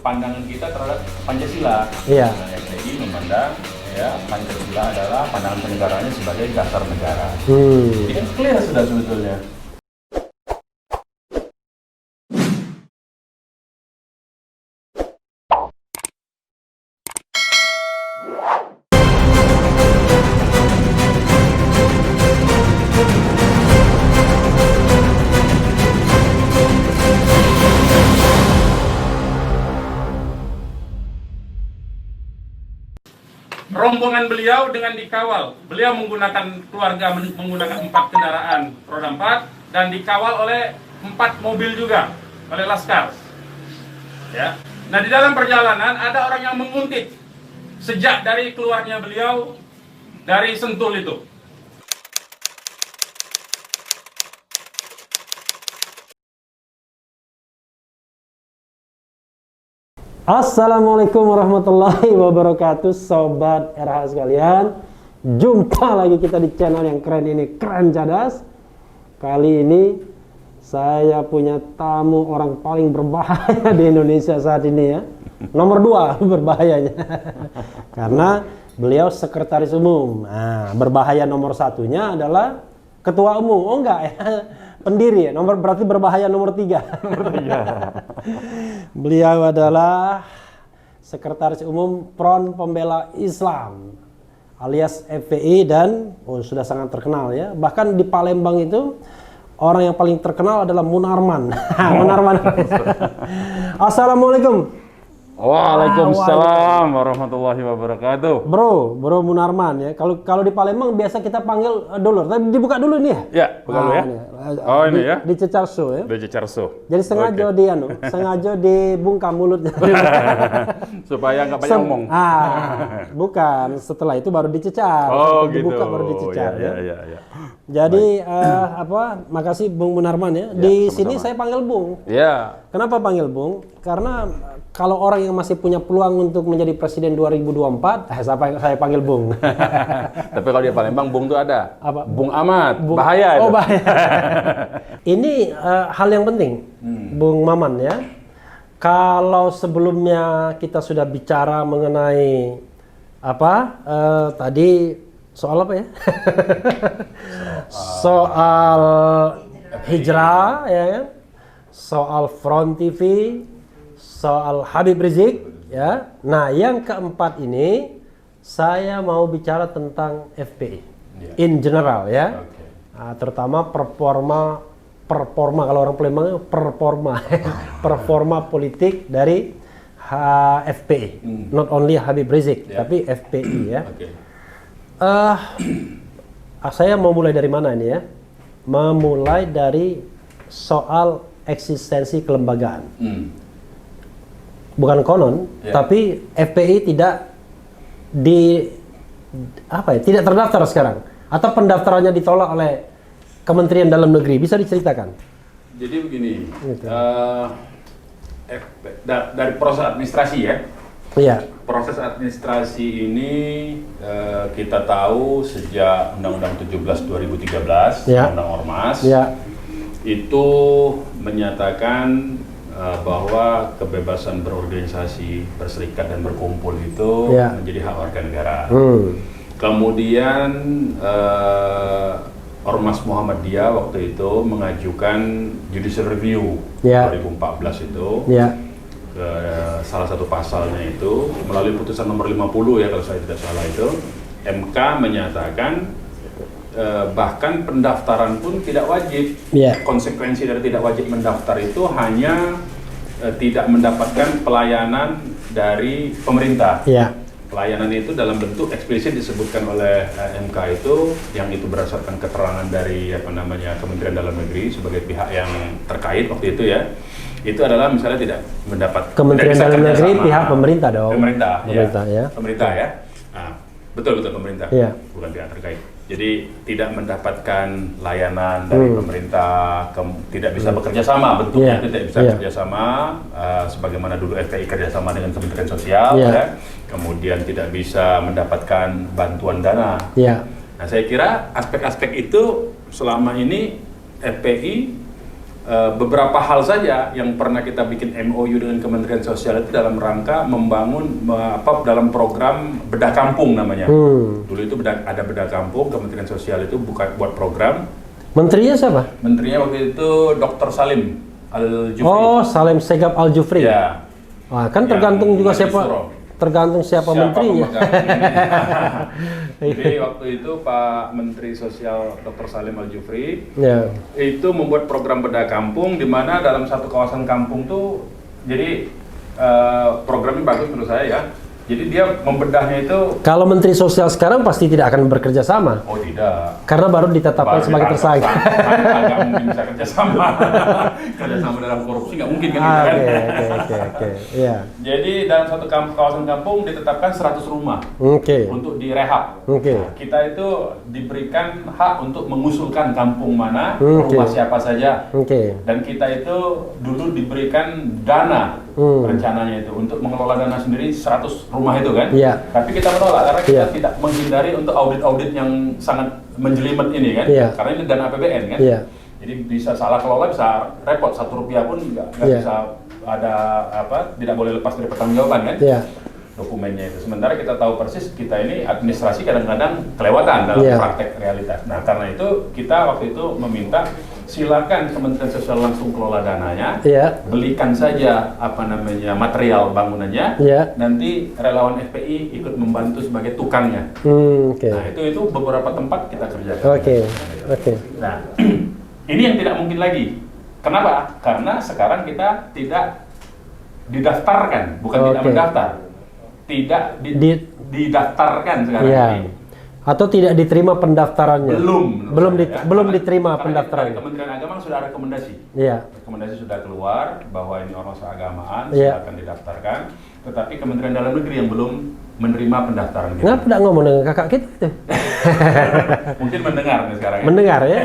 pandangan kita terhadap Pancasila. Iya. Nah, FPI memandang ya Pancasila adalah pandangan penegaraannya sebagai dasar negara. Ini kan clear sudah sebetulnya. Rombongan beliau dengan dikawal. Beliau menggunakan keluarga menggunakan 4 kendaraan roda 4 dan dikawal oleh 4 mobil juga oleh Laskar. Ya. Nah, di dalam perjalanan ada orang yang menguntit sejak dari keluarnya beliau dari Sentul itu. Assalamualaikum warahmatullahi wabarakatuh, sobat RH sekalian. Jumpa lagi kita di channel yang keren ini, Keren Cadas. Kali ini saya punya tamu orang paling berbahaya di Indonesia saat ini ya. Nomor 2 berbahayanya. Karena beliau sekretaris umum. Nah, berbahaya nomor 1-nya adalah ketua umum. Oh enggak ya. Pendiri ya, berarti berbahaya nomor 3. Beliau adalah Sekretaris Umum Front Pembela Islam alias FPI dan sudah sangat terkenal ya. Bahkan di Palembang itu orang yang paling terkenal adalah Munarman. Munarman. Assalamualaikum. Waalaikumsalam warahmatullahi wabarakatuh. Bro Munarman ya. Kalau di Palembang biasa kita panggil dulur. Tapi dibuka dulu nih ya. Ya, buka dulu ya. Oh ini ya. Di Cecarso ya. Di Cecarso. Jadi sengaja sengaja dibungkam mulutnya. Supaya nggak banyak ngomong. Bukan. Setelah itu baru dicecar. Oh Dibuka gitu. baru dicecar Ya. Jadi makasih Bung Munarman ya. Di sini saya panggil Bung. Ya. Kenapa panggil Bung? Karena kalau orang yang masih punya peluang untuk menjadi presiden 2024, saya panggil Bung. Tapi kalau di Palembang Bung tuh ada. Apa? Bung Ahmad. Bahaya itu. Oh bahaya. Ini hal yang penting, Bung Maman ya. Kalau sebelumnya kita sudah bicara mengenai tadi soal apa ya? Soal hijrah ya kan? Soal Front TV, soal Habib Rizik ya. Nah, yang keempat ini saya mau bicara tentang FPI in general ya. Okay. Nah, terutama performa kalau orang Palembang performa politik dari FPI. Not only Habib Rizik tapi FPI ya. Okay. Saya mau mulai dari mana ini ya? Memulai dari soal eksistensi kelembagaan. Bukan konon, tapi FPI tidak tidak terdaftar sekarang, atau pendaftarannya ditolak oleh Kementerian Dalam Negeri. Bisa diceritakan? Jadi begini, dari proses administrasi ya. Iya. Proses administrasi ini kita tahu sejak Undang-Undang 17 2013, Undang-Undang Ormas, itu menyatakan bahwa kebebasan berorganisasi, berserikat dan berkumpul itu menjadi hak warga negara. Kemudian Ormas Muhammadiyah waktu itu mengajukan judicial review 2014 itu ke salah satu pasalnya itu melalui putusan nomor 50 ya kalau saya tidak salah itu, MK menyatakan bahkan pendaftaran pun tidak wajib. Konsekuensi dari tidak wajib mendaftar itu hanya tidak mendapatkan pelayanan dari pemerintah. Pelayanan itu dalam bentuk eksplisit disebutkan oleh MK itu, yang itu berdasarkan keterangan dari Kementerian Dalam Negeri sebagai pihak yang terkait waktu itu ya. Itu adalah misalnya tidak mendapat Kementerian Dalam Negeri pihak pemerintah dong. Pemerintah ya. Pemerintah ya. Nah, betul pemerintah. Bukan pihak terkait. Jadi tidak mendapatkan layanan dari pemerintah, tidak bisa bekerja sama, bentuknya itu tidak bisa bekerja sama, sebagaimana dulu FPI kerjasama dengan Kementerian Sosial, ya. Kemudian tidak bisa mendapatkan bantuan dana. Nah, saya kira aspek-aspek itu selama ini FPI beberapa hal saja yang pernah kita bikin MOU dengan Kementerian Sosial itu dalam rangka membangun dalam program Bedah Kampung namanya. Dulu itu ada Bedah Kampung, Kementerian Sosial itu buat program. Menterinya siapa? Menterinya waktu itu Dr. Salim Al-Jufri. Oh, Salim Segaf Al-Jufri. Ya. Wah, kan tergantung juga tergantung siapa menterinya. Jadi waktu itu Pak Menteri Sosial Dr. Salim Al-Jufri itu membuat program Bedah Kampung, di mana dalam satu kawasan kampung tuh, jadi programnya bagus menurut saya ya. Jadi dia membedahnya itu. Kalau Menteri Sosial sekarang pasti tidak akan bekerja sama. Oh tidak. Karena baru ditetapkan sebagai tersangka. Nggak mungkin bisa kerja sama. Kerja sama dalam korupsi nggak mungkin kan? Oke. Iya. Jadi dalam satu kawasan kampung ditetapkan 100 rumah. Untuk direhab. Nah, kita itu diberikan hak untuk mengusulkan kampung mana, rumah siapa saja. Dan kita itu dulu diberikan dana. Rencananya itu untuk mengelola dana sendiri 100 rumah itu kan. Tapi kita menolak karena kita tidak menghindari untuk audit-audit yang sangat menjelimet ini kan. Karena ini dana APBN kan. Jadi bisa salah kelola, bisa repot, 1 rupiah pun nggak bisa ada tidak boleh lepas dari pertanggungjawaban kan. Dokumennya itu. Sementara kita tahu persis kita ini administrasi kadang-kadang kelewatan dalam praktek realitas. Nah karena itu kita waktu itu meminta silakan Kementerian Sosial langsung kelola dananya, belikan saja material bangunannya, nanti relawan FPI ikut membantu sebagai tukangnya. Nah itu beberapa tempat kita kerjakan. Nah ini yang tidak mungkin lagi. Kenapa? Karena sekarang kita tidak didaftarkan, bukan tidak mendaftar, tidak didaftarkan sekarang ini. Atau tidak diterima pendaftarannya? Belum diterima pendaftarannya. Kementerian Agama sudah ada rekomendasi. Rekomendasi sudah keluar bahwa ini ormas keagamaan silakan didaftarkan. Tetapi Kementerian Dalam Negeri yang belum menerima pendaftaran. Kenapa tidak ngomong dengan kakak kita itu? Mungkin mendengar nih sekarang. Mendengar ya,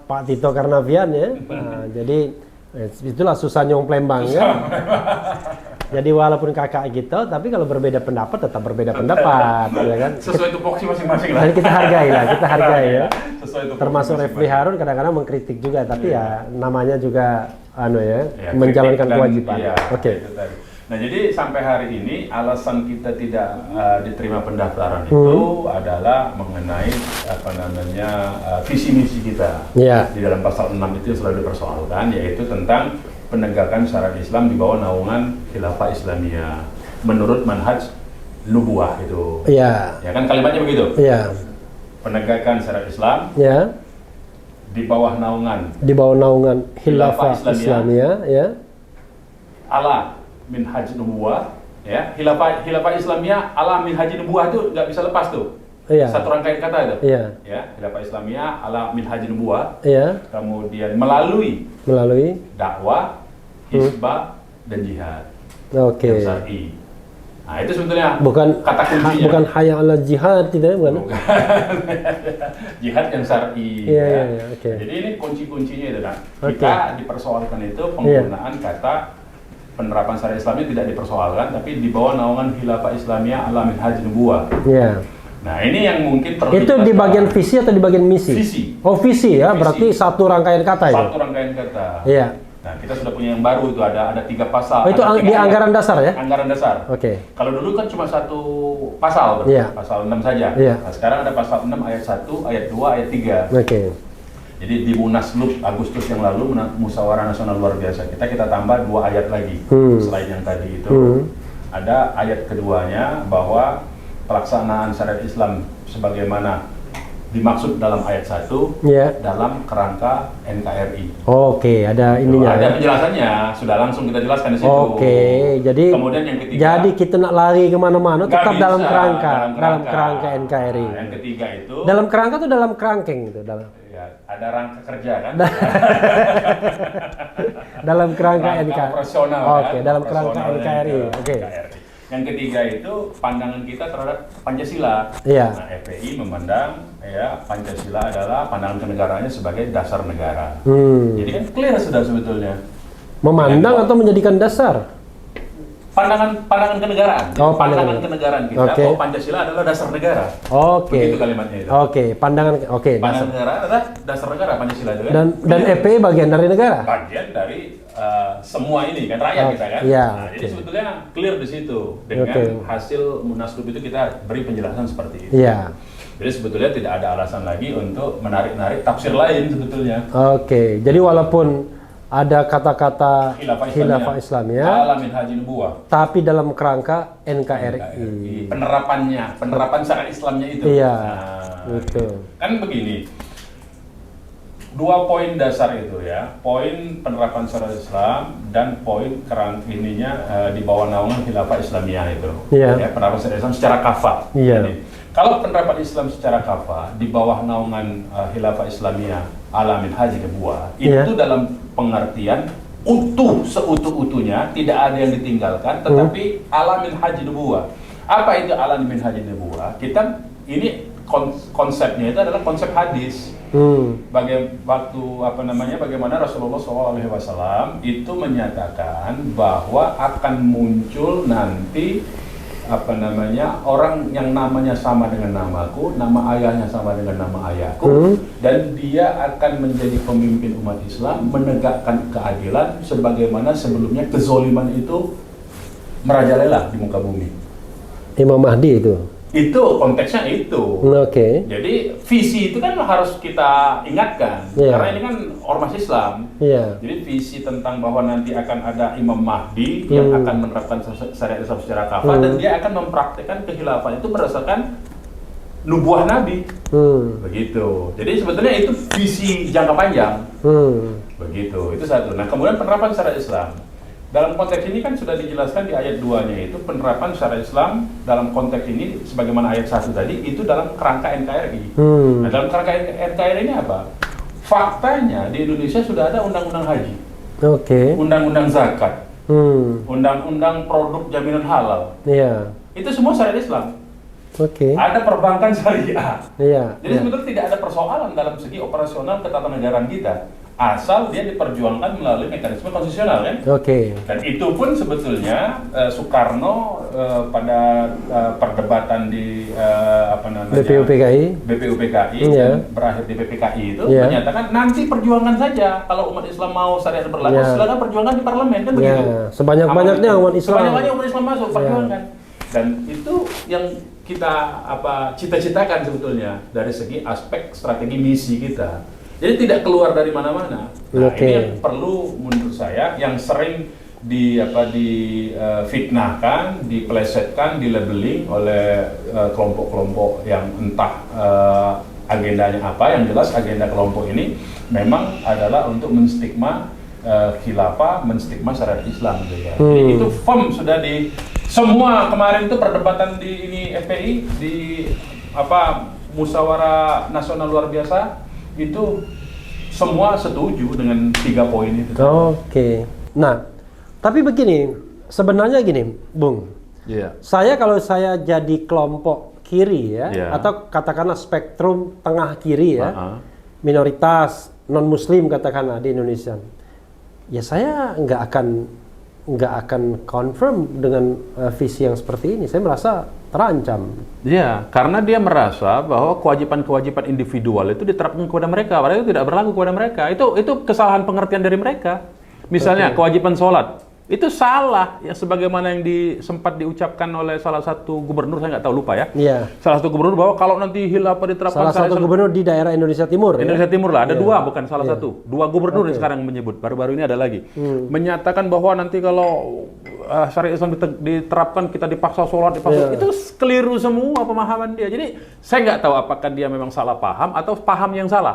Pak Tito Karnavian ya. Jadi itulah susahnya orang Palembang ya. Jadi walaupun kakak gitu, tapi kalau berbeda pendapat tetap berbeda pendapat, ya kan? Sesuai tupoksi masing-masing lah. Jadi kita hargai ya. Sesuai termasuk Refli Harun kadang-kadang mengkritik juga, tapi ya namanya juga menjalankan kewajiban. Nah jadi sampai hari ini alasan kita tidak diterima pendaftaran itu adalah mengenai visi misi kita. Di dalam pasal 6 itu selalu dipersoalkan, yaitu tentang penegakan syariat Islam di bawah naungan Khilafah Islamiyah menurut manhaj nubuwah itu. Ya kan kalimatnya begitu. Penegakan syariat Islam di bawah naungan Khilafah Islamiyah ala minhaj nubuwah ya. Khilafah Islamiyah ala minhaj nubuwah itu nggak bisa lepas tuh. Satu rangkaian kata itu. Ya, Khilafah Islamiyah ala minhaj nubuwah. Kemudian melalui dakwah, hizbah dan jihad. Yang syar'i. Nah, itu sebetulnya bukan kata kuncinya. Bukan hayya 'ala jihad tidak bukan. Jihad yang syar'i. Jadi ini kunci-kuncinya itu kan. Kita dipersoalkan itu penggunaan kata penerapan syariat Islamnya tidak dipersoalkan, tapi di bawah naungan Khilafah Islamiyah ala minhaj nubuwah. Nah, ini yang mungkin perlu itu di bagian visi atau di bagian misi? Visi. Oh, visi ya, berarti satu rangkaian kata ya? Satu rangkaian kata. Nah, kita sudah punya yang baru itu ada 3 pasal. Oh, itu di anggaran dasar ya? Anggaran dasar. Kalau dulu kan cuma 1 pasal, pasal 6 saja. Nah, sekarang ada pasal 6 ayat 1, ayat 2, ayat 3. Jadi di Munaslup Agustus yang lalu, Musyawarah Nasional Luar Biasa kita tambah 2 ayat lagi. Selain yang tadi itu, ada ayat keduanya bahwa pelaksanaan syariat Islam sebagaimana dimaksud dalam ayat 1 dalam kerangka NKRI. Ada ininya. Ada penjelasannya, sudah langsung kita jelaskan di situ. Jadi kemudian yang ketiga. Jadi kita nak lari kemana-mana tetap dalam kerangka NKRI. Nah, yang ketiga itu. Dalam kerangka tuh dalam kerangkeng gitu ada rangka kerja kan. Dalam kerangka NKRI. Operasional. Dalam kerangka NKRI. Yang ketiga itu pandangan kita terhadap Pancasila. Nah, FPI memandang Pancasila adalah pandangan kenegaraannya sebagai dasar negara. Jadi kan clear sudah sebetulnya. Memandang atau menjadikan dasar? pandangan kenegaraan. Oh, pandangan kenegaraan kita bahwa Pancasila adalah dasar negara. Begitu kalimatnya itu. Pandangan negara adalah dasar negara Pancasila itu kan. Dan FPI bagian dari negara. Bagian dari semua ini kan rakyat kita kan. Nah, jadi sebetulnya clear di situ dengan hasil Munaslup itu kita beri penjelasan seperti itu. Iya. Jadi sebetulnya tidak ada alasan lagi untuk menarik-narik tafsir lain sebetulnya. Jadi walaupun ada kata-kata khilafah Islamiyah, alamin haji nubuwah, tapi dalam kerangka NKRI. Penerapan syariat Islamnya itu. Iya. Nah, kan begini. 2 poin dasar itu ya, poin penerapan syariat Islam dan poin di bawah naungan khilafah Islamiyah itu. Iya. Ya, penerapan syariat Islam secara kafah. Iya. Jadi, kalau penerapan Islam secara kafah di bawah naungan khilafah Islamiyah alamin haji nubuwah itu dalam pengertian utuh, seutuh-utuhnya, tidak ada yang ditinggalkan, tetapi alamin haji nubuwah. Apa itu alamin haji nubuwah? Kita ini konsepnya itu adalah konsep hadis. Bagaimana Rasulullah SAW itu menyatakan bahwa akan muncul nanti orang yang namanya sama dengan namaku, nama ayahnya sama dengan nama ayahku, dan dia akan menjadi pemimpin umat Islam, menegakkan keadilan sebagaimana sebelumnya kezoliman itu merajalela di muka bumi. Imam Mahdi itu. Itu konteksnya itu. Jadi visi itu kan harus kita ingatkan, karena ini kan ormas Islam. Jadi visi tentang bahwa nanti akan ada Imam Mahdi yang akan menerapkan syariat Islam secara kafah dan dia akan mempraktikkan kekhilafan itu berdasarkan nubuah Nabi. Begitu. Jadi sebetulnya itu visi jangka panjang. Begitu. Itu satu. Nah, kemudian penerapan syariat Islam. Dalam konteks ini kan sudah dijelaskan di ayat 2-nya itu penerapan syariat Islam dalam konteks ini sebagaimana ayat 1 tadi itu dalam kerangka NKRI. Nah, dalam kerangka NKRI ini apa? Faktanya di Indonesia sudah ada undang-undang haji, undang-undang zakat, undang-undang produk jaminan halal. Itu semua syariat Islam. Ada perbankan syariah. Jadi sebetulnya tidak ada persoalan dalam segi operasional ketatanegaraan kita, asal dia diperjuangkan melalui mekanisme konstitusional kan. Dan itu pun sebetulnya Soekarno pada perdebatan di BPUPKI dan berakhir di PPKI itu menyatakan nanti perjuangan saja, kalau umat Islam mau syariat berlaku silakan perjuangkan di parlemen kan begitu. Sebanyak-banyaknya umat Islam. Sebanyak-banyaknya umat Islam masuk perjuangkan. Dan itu yang kita cita-citakan sebetulnya dari segi aspek strategi misi kita. Jadi tidak keluar dari mana-mana. Nah, ini yang perlu menurut saya yang sering difitnahkan, dipelesetkan, dilabeling oleh kelompok-kelompok yang entah agendanya apa. Yang jelas agenda kelompok ini memang adalah untuk menstigma khilafah, menstigma syariat Islam gitu ya. Jadi itu firm sudah di semua kemarin itu perdebatan di ini FPI di musyawarah nasional luar biasa itu semua setuju dengan 3 poin itu. Nah, tapi begini, sebenarnya gini, Bung. Kalau saya jadi kelompok kiri atau katakanlah spektrum tengah kiri minoritas non-Muslim katakanlah di Indonesia, ya saya nggak akan confirm dengan visi yang seperti ini. Saya merasa terancam. Karena dia merasa bahwa kewajiban-kewajiban individual itu diterapkan kepada mereka, padahal itu tidak berlaku kepada mereka. Itu kesalahan pengertian dari mereka. Misalnya kewajiban sholat, itu salah ya, sebagaimana yang sempat diucapkan oleh salah satu gubernur, saya nggak tahu, lupa ya. Salah satu gubernur bahwa kalau nanti khilafah diterapkan, salah satu gubernur di daerah Indonesia Timur. Indonesia Timur lah, ada 2 bukan salah satu, 2 gubernur yang sekarang menyebut, baru-baru ini ada lagi menyatakan bahwa nanti kalau syariat Islam diterapkan kita dipaksa sholat, itu keliru semua pemahaman dia. Jadi saya nggak tahu apakah dia memang salah paham atau paham yang salah.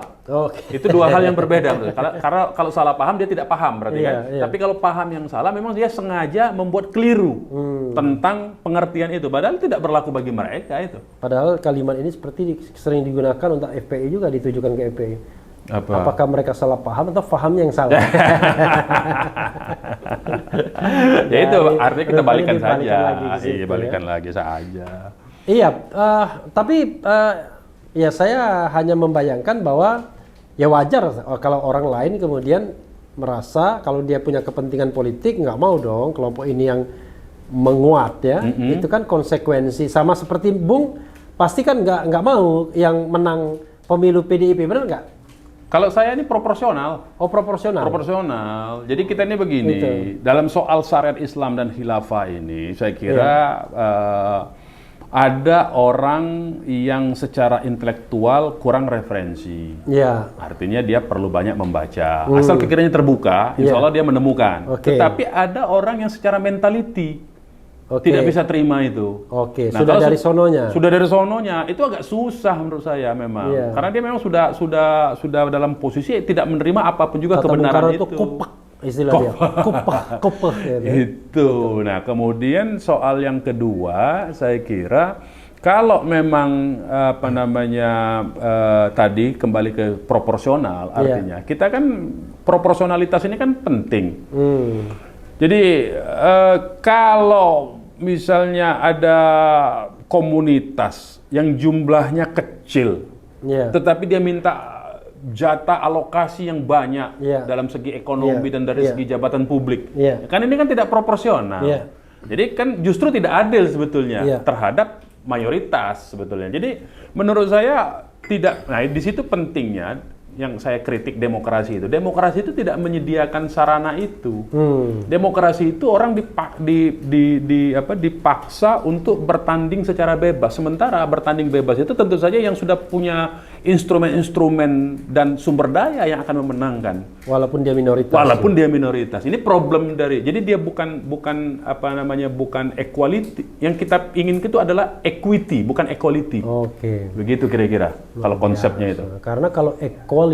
Itu 2 hal yang berbeda. Karena kalau salah paham dia tidak paham berarti kan. Tapi kalau paham yang salah memang dia sengaja membuat keliru tentang pengertian itu, padahal tidak berlaku bagi mereka itu. Padahal kalimat ini seperti sering digunakan untuk FPI juga, ditujukan ke FPI. Apakah mereka salah paham atau pahamnya yang salah? Ya itu artinya kita balikan saja. Balikan lagi saja. Tapi ya saya hanya membayangkan bahwa ya wajar kalau orang lain kemudian merasa kalau dia punya kepentingan politik, nggak mau dong kelompok ini yang menguat ya, itu kan konsekuensi. Sama seperti Bung, pasti kan nggak mau yang menang pemilu PDIP, benar nggak? Kalau saya ini proporsional. Oh, proporsional. Proporsional. Jadi kita ini begini, dalam soal syariat Islam dan khilafah ini, saya kira ada orang yang secara intelektual kurang referensi. Artinya dia perlu banyak membaca. Asal pikirannya terbuka, insya Allah dia menemukan. Tetapi ada orang yang secara mentality tidak bisa terima itu. Nah, sudah dari sononya. Sudah dari sononya, itu agak susah menurut saya memang. Karena dia memang sudah dalam posisi tidak menerima apapun juga kebenaran itu. Kupak istilahnya. Kupak. Itu. Nah, kemudian soal yang kedua, saya kira kalau memang tadi kembali ke proporsional, artinya kita kan proporsionalitas ini kan penting. Jadi kalau misalnya ada komunitas yang jumlahnya kecil, tetapi dia minta jatah alokasi yang banyak dalam segi ekonomi dan dari segi jabatan publik, kan ini kan tidak proporsional. Jadi kan justru tidak adil sebetulnya terhadap mayoritas sebetulnya. Jadi menurut saya tidak. Nah, di situ pentingnya yang saya kritik demokrasi itu. Demokrasi itu tidak menyediakan sarana itu. Demokrasi itu orang dipaksa untuk bertanding secara bebas. Sementara bertanding bebas itu tentu saja yang sudah punya instrumen-instrumen dan sumber daya yang akan memenangkan. Walaupun dia minoritas. Walaupun dia minoritas. Ini problem dari. Jadi dia bukan equality. Yang kita ingin itu adalah equity, bukan equality. Begitu kira-kira kalau konsepnya itu. Karena kalau equality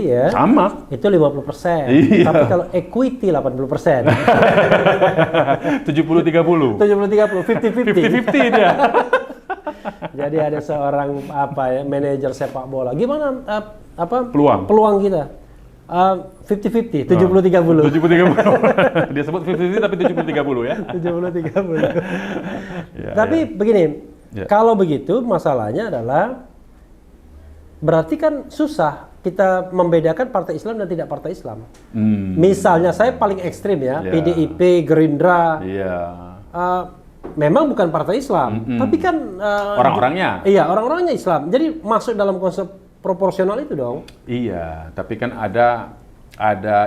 ya sama. Itu 50%. Tapi kalau equity 80%. 70-30. 70-30, 50-50 dia. Jadi ada seorang manajer sepak bola. Gimana peluang kita? 50-50, 70-30. 70-30. Dia sebut 50-50 tapi 70-30 ya. 70-30. Tapi begini, kalau begitu masalahnya adalah berarti kan susah kita membedakan partai Islam dan tidak partai Islam. Misalnya saya paling ekstrim ya, PDIP, Gerindra. Memang bukan partai Islam, tapi kan orang-orangnya. Iya, orang-orangnya Islam. Jadi masuk dalam konsep proporsional itu dong. Iya, tapi kan ada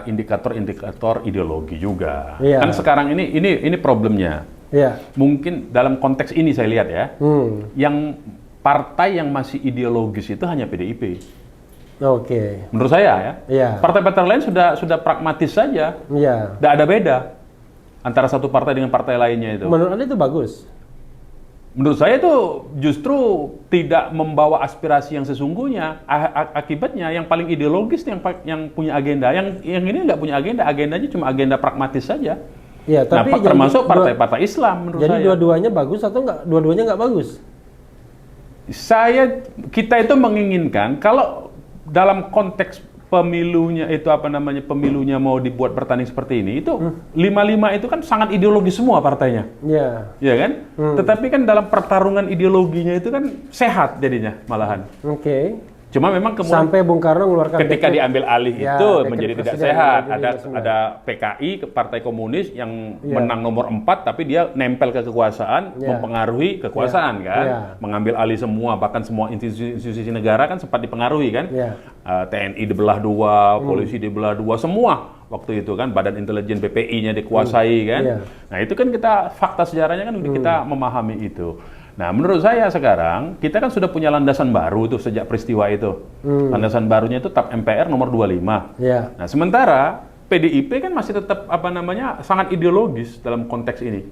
indikator-indikator ideologi juga. Kan sekarang ini problemnya. Mungkin dalam konteks ini saya lihat ya, yang partai yang masih ideologis itu hanya PDIP. Menurut saya ya. Partai-partai lain sudah pragmatis saja. Tidak ada beda antara satu partai dengan partai lainnya itu. Menurut Anda itu bagus? Menurut saya itu justru tidak membawa aspirasi yang sesungguhnya. Akibatnya yang paling ideologis yang punya agenda. Yang ini nggak punya agenda, agendanya cuma agenda pragmatis saja. Tapi termasuk partai-partai Islam menurut saya. Jadi dua-duanya bagus atau nggak? Dua-duanya nggak bagus? Kita itu menginginkan kalau dalam konteks pemilunya itu pemilunya mau dibuat bertanding seperti ini itu 5-5 itu kan sangat ideologis semua partainya. Iya kan? Tetapi kan dalam pertarungan ideologinya itu kan sehat jadinya malahan. Cuma memang kemudian sampai Bung Karno mengeluarkan ketika diambil alih itu menjadi tidak sehat. Ada PKI, Partai Komunis yang menang nomor 4 tapi dia nempel ke kekuasaan, mempengaruhi kekuasaan kan, mengambil alih semua, bahkan semua institusi negara kan sempat dipengaruhi kan. TNI dibelah dua, polisi dibelah dua, semua waktu itu kan, Badan Intelijen BPI-nya dikuasai kan. Nah itu kan fakta sejarahnya kan kita memahami itu. Nah, menurut saya sekarang, kita kan sudah punya landasan baru tuh sejak peristiwa itu. Landasan barunya itu TAP MPR nomor 25. Nah, sementara PDIP kan masih tetap sangat ideologis dalam konteks ini.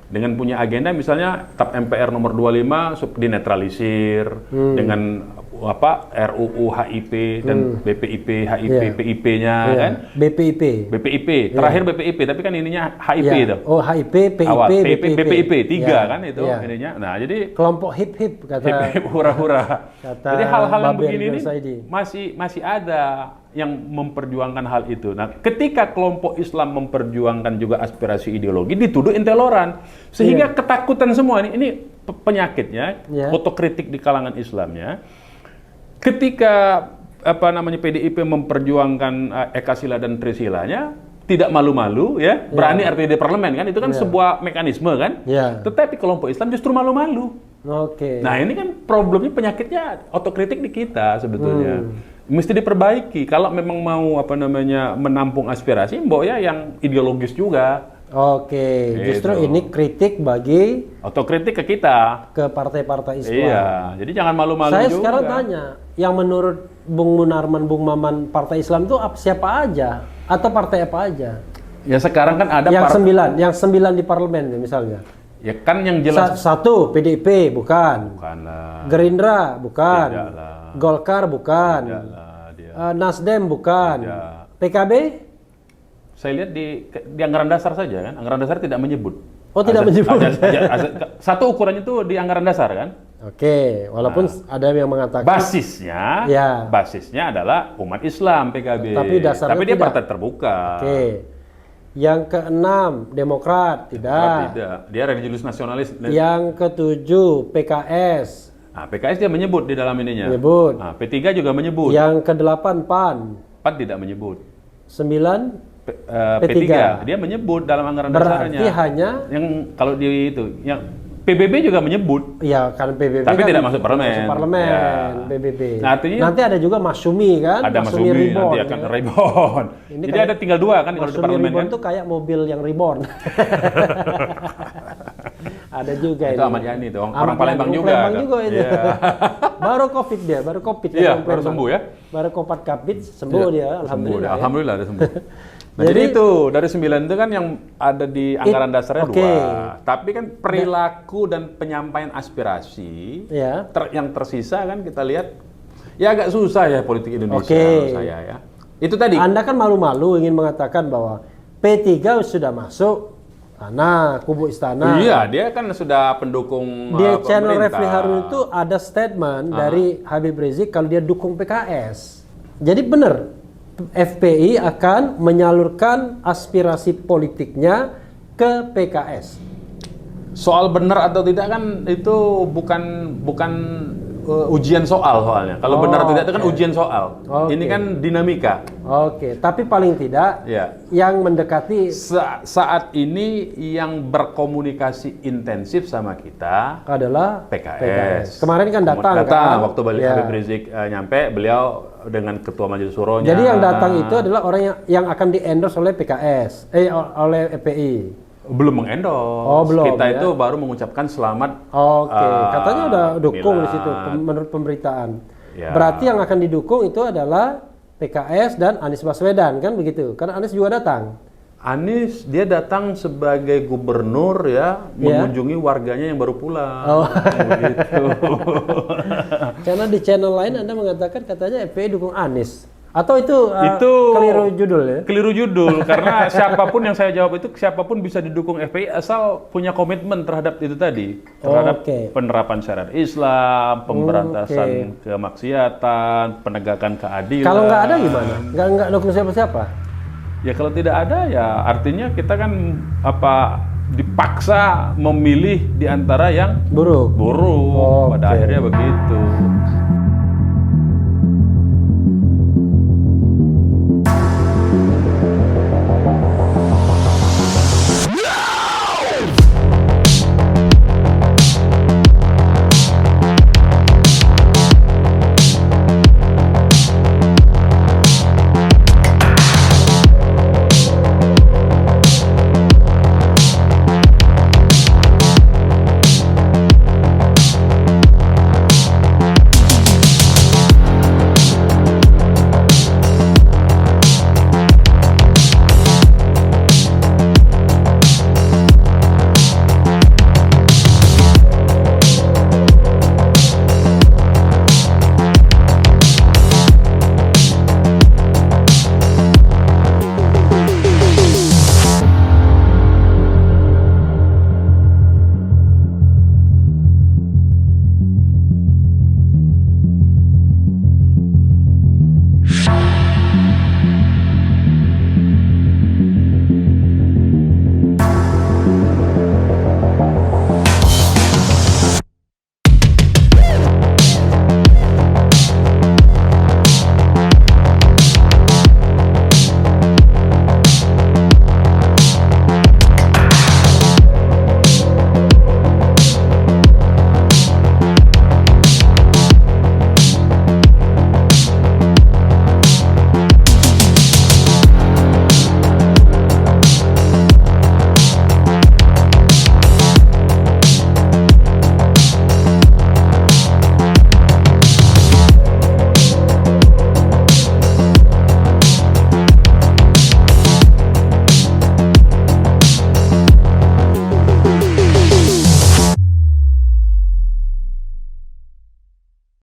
Dengan punya agenda misalnya TAP MPR nomor 25 dinetralisir dengan RUU HIP dan BPIP, HIP, PIP-nya kan? BPIP, terakhir BPIP, tapi kan ininya HIP itu. Oh, HIP, PIP, BPIP, 3 kan itu ininya. Nah, jadi kelompok hip-hip kata hip-hip hura-hura. Jadi hal-hal yang begini ini masih ada yang memperjuangkan hal itu. Nah, ketika kelompok Islam memperjuangkan juga aspirasi ideologi, dituduh intoleran. Sehingga ketakutan semua ini penyakitnya, otokritik di kalangan Islamnya. Ketika PDIP memperjuangkan Ekasila dan Trisilanya, tidak malu-malu ya, berani artinya di parlemen kan, itu kan sebuah mekanisme kan. Tetapi kelompok Islam justru malu-malu. Nah ini kan problemnya, penyakitnya otokritik di kita sebetulnya. Mesti diperbaiki kalau memang mau menampung aspirasi mbok ya yang ideologis juga. Justru ini kritik bagi otokritik ke kita, ke partai-partai Islam. Iya, jadi jangan malu-malu juga. Saya sekarang tanya, yang menurut Bung Munarman, Bung Maman, partai Islam itu siapa aja atau partai apa aja? Ya sekarang kan ada yang sembilan di parlemen misalnya. Ya kan yang jelas satu PDIP bukan. Bukanlah. Gerindra bukan. Tidaklah. Golkar bukan. Nasdem bukan. PKB? Saya lihat di anggaran dasar saja kan, anggaran dasar tidak menyebut. Tidak menyebut. Satu ukurannya itu di anggaran dasar kan. Walaupun ada yang mengatakan basisnya adalah umat Islam PKB. Tapi dia partai terbuka. Yang keenam Demokrat tidak. Dia religius nasionalis. Yang ketujuh PKS. PKS dia menyebut di dalam ininya. Menyebut. P3 juga menyebut. Yang kedelapan PAN. PAN tidak menyebut. 9 P3 dia menyebut dalam anggaran dasarnya. Berarti hanya yang kalau di itu yang PBB juga menyebut. Iya, kan PBB tapi kan tidak masuk parlemen. Masuk parlemen, PBB. Nah, artinya, nanti ada juga Masyumi kan? Ada Masyumi Reborn, nanti akan Reborn. Jadi ada tinggal 2 kan kalau di parlemen Reborn kan. itu kayak mobil yang Reborn. Ada juga itu ini. Ahmad Yani tuh, orang Palembang juga. Palembang juga itu. Baru COVID dia, baru COVID ya. Iya, baru sembuh ya. Baru COVID sembuh dia, alhamdulillah. Alhamdulillah ada sembuh. Nah, jadi itu dari 9 itu kan yang ada di anggaran dasarnya 2. Tapi kan perilaku dan penyampaian aspirasi yang tersisa kan kita lihat ya agak susah ya politik Indonesia menurut saya ya. Itu tadi. Anda kan malu-malu ingin mengatakan bahwa P3 sudah masuk kubu istana. Iya, dia kan sudah pendukung di channel Refli Harun itu ada statement dari Habib Rizik kalau dia dukung PKS. Jadi benar. FPI akan menyalurkan aspirasi politiknya ke PKS. Soal benar atau tidak kan itu bukan ujian soalnya. Kalau benar atau tidak itu kan ujian soal. Ini kan dinamika. Tapi paling tidak yang mendekati saat ini yang berkomunikasi intensif sama kita adalah PKS. Kemarin kan datang waktu balik Habib Rizik nyampe, beliau dengan ketua majelis suronya. Jadi yang datang itu adalah orang yang akan di-endorse oleh PKS, oleh FPI. Belum mengendorse. Belum, kita itu baru mengucapkan selamat. Katanya udah dukung di situ menurut pemberitaan. Berarti yang akan didukung itu adalah PKS dan Anies Baswedan kan begitu? Karena Anies juga datang. Anies dia datang sebagai gubernur mengunjungi warganya yang baru pulang. Gitu. Karena di channel lain Anda mengatakan katanya FPI dukung Anies. Atau itu keliru judul ya? Keliru judul, karena siapapun yang saya jawab itu, siapapun bisa didukung FPI asal punya komitmen terhadap itu tadi. Terhadap penerapan syariat Islam, pemberantasan kemaksiatan, penegakan keadilan. Kalau nggak ada gimana? Nggak dukung siapa-siapa? Ya kalau tidak ada ya artinya kita kan dipaksa memilih di antara yang buruk. Pada akhirnya begitu.